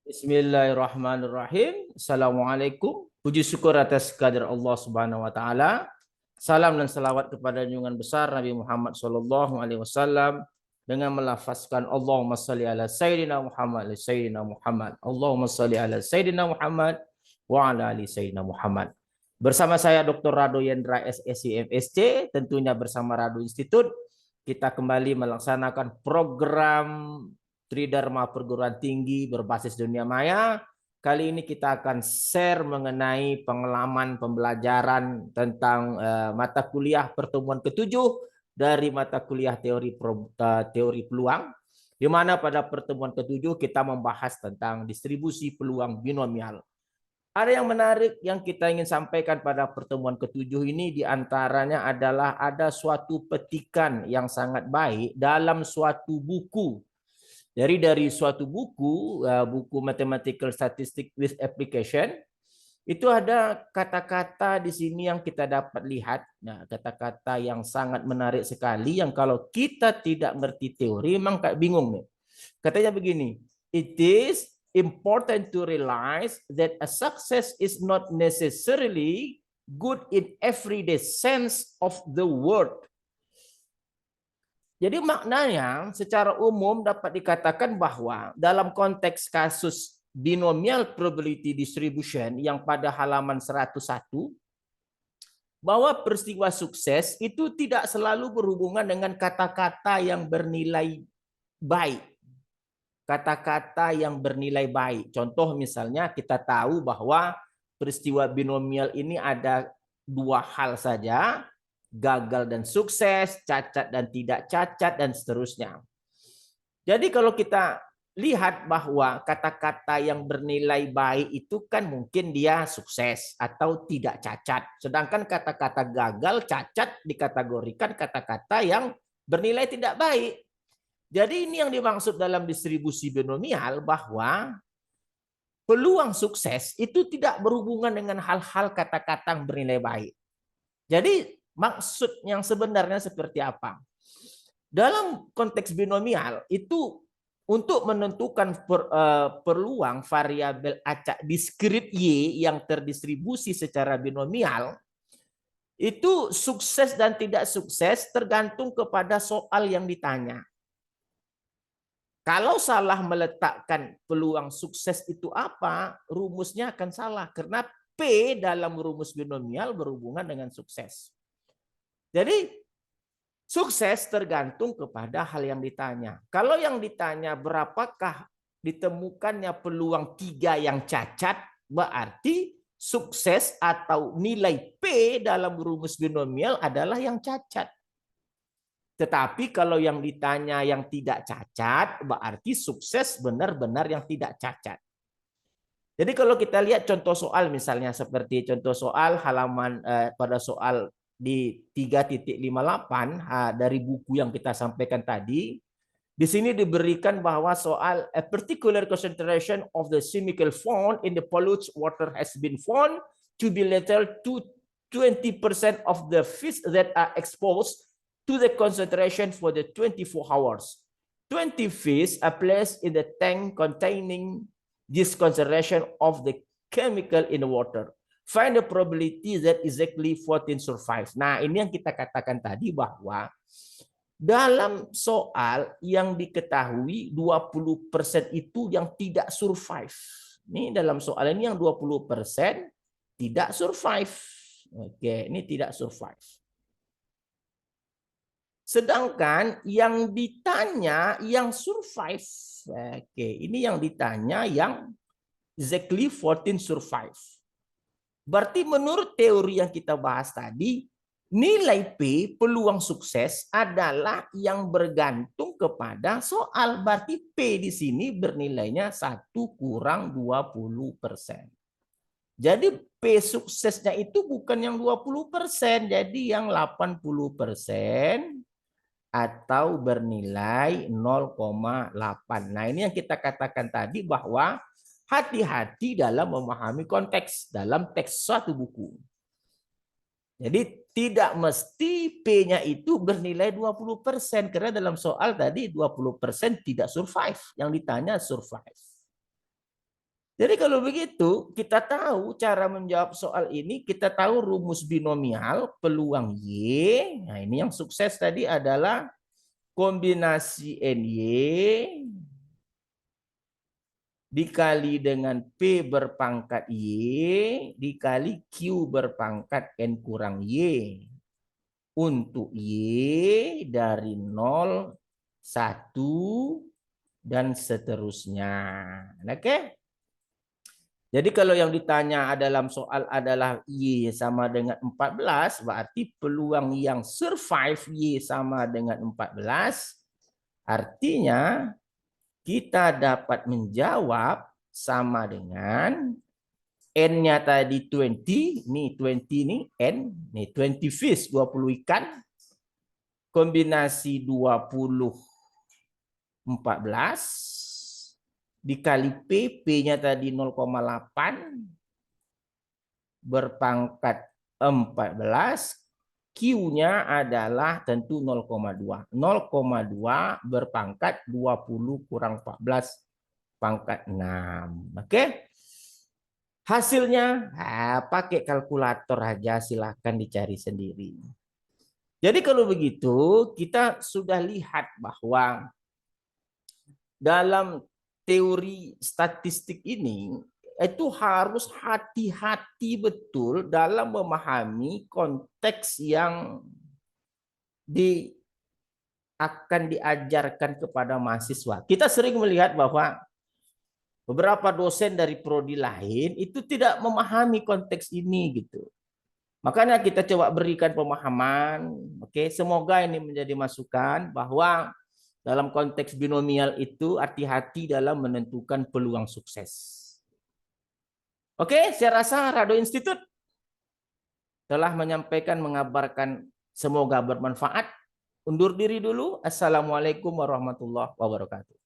Bismillahirrahmanirrahim. Assalamualaikum. Puji syukur atas kehadirat Allah Subhanahu wa taala. Salam dan salawat kepada junjungan besar Nabi Muhammad sallallahu alaihi wasallam dengan melafazkan Allahumma shalli ala sayyidina Muhammad li sayyidina Muhammad. Allahumma shalli ala sayyidina Muhammad wa ala ali sayyidina Muhammad. Bersama saya Dr. Rado Yendra SSI MSc, tentunya bersama Rado Institute, kita kembali melaksanakan program Tridharma Perguruan Tinggi berbasis dunia maya. Kali ini kita akan share mengenai pengalaman pembelajaran tentang mata kuliah pertemuan ke-7 dari mata kuliah teori peluang, di mana pada pertemuan ke-7 kita membahas tentang distribusi peluang binomial. Ada yang menarik yang kita ingin sampaikan pada pertemuan ke-7 ini, diantaranya adalah ada suatu petikan yang sangat baik dalam suatu buku. Dari suatu buku, buku Mathematical Statistics with Application, itu ada kata-kata di sini yang kita dapat lihat. Nah, kata-kata yang sangat menarik sekali, yang kalau kita tidak ngerti teori, memang kayak bingung nih. Katanya begini, it is important to realize that a success is not necessarily good in everyday sense of the word. Jadi maknanya secara umum dapat dikatakan bahwa dalam konteks kasus binomial probability distribution yang pada halaman 101, bahwa peristiwa sukses itu tidak selalu berhubungan dengan kata-kata yang bernilai baik. Kata-kata yang bernilai baik. Contoh misalnya kita tahu bahwa peristiwa binomial ini ada dua hal saja, gagal dan sukses, cacat dan tidak cacat, dan seterusnya. Jadi kalau kita lihat bahwa kata-kata yang bernilai baik itu kan mungkin dia sukses atau tidak cacat. Sedangkan kata-kata gagal, cacat dikategorikan kata-kata yang bernilai tidak baik. Jadi ini yang dimaksud dalam distribusi binomial, bahwa peluang sukses itu tidak berhubungan dengan hal-hal kata-kata yang bernilai baik. Jadi maksud yang sebenarnya seperti apa? Dalam konteks binomial itu untuk menentukan peluang variabel acak diskrit Y yang terdistribusi secara binomial, itu sukses dan tidak sukses tergantung kepada soal yang ditanya. Kalau salah meletakkan peluang sukses itu apa, rumusnya akan salah karena P dalam rumus binomial berhubungan dengan sukses. Jadi sukses tergantung kepada hal yang ditanya. Kalau yang ditanya berapakah ditemukannya peluang 3 yang cacat, berarti sukses atau nilai P dalam rumus binomial adalah yang cacat. Tetapi kalau yang ditanya yang tidak cacat, berarti sukses benar-benar yang tidak cacat. Jadi kalau kita lihat contoh soal misalnya seperti contoh soal halaman pada soal di 3.58 dari buku yang kita sampaikan tadi, di sini diberikan bahwa soal a particular concentration of the chemical found in the polluted water has been found to be lethal to 20% of the fish that are exposed to the concentration for the 24 hours. 20 fish are placed in the tank containing this concentration of the chemical in the water. Find the probability that exactly 14 survive. Nah, ini yang kita katakan tadi bahwa dalam soal yang diketahui 20% itu yang tidak survive. Ini dalam soal ini yang 20% tidak survive. Oke, ini tidak survive. Sedangkan yang ditanya yang survive. Oke, ini yang ditanya yang exactly 14 survive. Berarti menurut teori yang kita bahas tadi, nilai P peluang sukses adalah yang bergantung kepada soal. Berarti P di sini bernilainya 1 kurang 20%. Jadi P suksesnya itu bukan yang 20%, jadi yang 80% atau bernilai 0,8. Nah, ini yang kita katakan tadi bahwa hati-hati dalam memahami konteks dalam teks suatu buku. Jadi tidak mesti P-nya itu bernilai 20%, karena dalam soal tadi 20% tidak survive, yang ditanya survive. Jadi kalau begitu, kita tahu cara menjawab soal ini, kita tahu rumus binomial peluang Y. Nah, ini yang sukses tadi adalah kombinasi NY dikali dengan P berpangkat Y dikali Q berpangkat N kurang Y. Untuk Y dari 0, 1, dan seterusnya. Oke? Jadi kalau yang ditanya dalam soal adalah Y sama dengan 14, berarti peluang yang survive Y sama dengan 14, artinya kita dapat menjawab sama dengan N-nya tadi 20, nih 20 nih N, nih 20 fish, 20 ikan, kombinasi 20, 14, dikali P, P-nya tadi 0,8, berpangkat 14, Q-nya adalah tentu 0,2. 0,2 berpangkat 20 kurang 14 pangkat 6. Oke? Hasilnya pakai kalkulator aja, silahkan dicari sendiri. Jadi kalau begitu kita sudah lihat bahwa dalam teori statistik ini itu harus hati-hati betul dalam memahami konteks yang akan diajarkan kepada mahasiswa. Kita sering melihat bahwa beberapa dosen dari prodi lain itu tidak memahami konteks ini gitu. Makanya kita coba berikan pemahaman, oke? Semoga ini menjadi masukan bahwa dalam konteks binomial itu hati-hati dalam menentukan peluang sukses. Oke, saya rasa Rado Institute telah menyampaikan, mengabarkan, semoga bermanfaat. Undur diri dulu. Assalamualaikum warahmatullahi wabarakatuh.